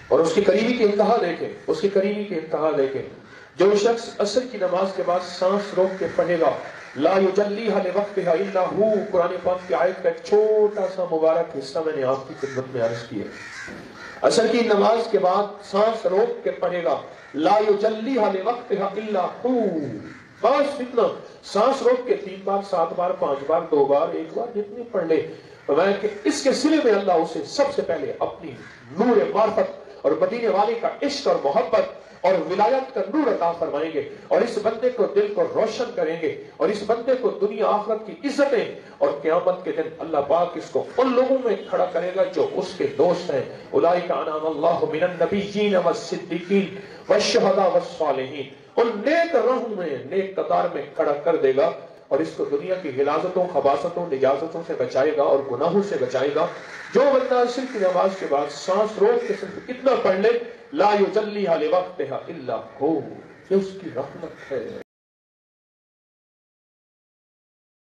اور اس کی قریبی کی انتہا دیکھیں، اس کی قریبی کی انتہا دیکھیں، جو شخص عصر کی نماز کے بعد سانس روک کے پڑھے گا، لا یجلیھا لوقتھا الا ہو، قرآن پاک کی آیت کا ایک چھوٹا سا مبارک حصہ میں نے آپ کی خدمت میں عرض کیا۔ عصر کی نماز کے بعد سانس روک کے پڑھے گا، لا یجلیھا لوقتھا الا ہو، بس اتنا، سانس روک کے 3 بار 7 بار 5 بار 2 بار 1 بار جتنی پڑھ لے، فرمایا کہ اس کے سلے میں اللہ اسے سب سے پہلے اپنی نور معرفت اور مدینے والے کا عشق اور محبت اور ولایت کا نور عطا فرمائیں گے، اور اس بندے کو دل کو روشن کریں گے، اور اس بندے کو دنیا آخرت کی عزتیں، اور قیامت کے دن اللہ پاک اس کو ان لوگوں میں کھڑا کرے گا جو اس کے دوست ہیں، اولئک انعم اللہ من النبیین والصدیقین والشہداء والصالحین، ان نیک راہوں میں، نیک قطار میں کھڑا کر دے گا، اور اس کو دنیا کی غلاظتوں، خباثتوں، نجاستوں سے بچائے گا اور گناہوں سے بچائے گا۔ جو بندہ عصر کی نماز کے بعد سانس روک کے صرف اتنا پڑھ لے، لا یجلیھا لوقتھا الا ہو، یہ اس کی رحمت ہے۔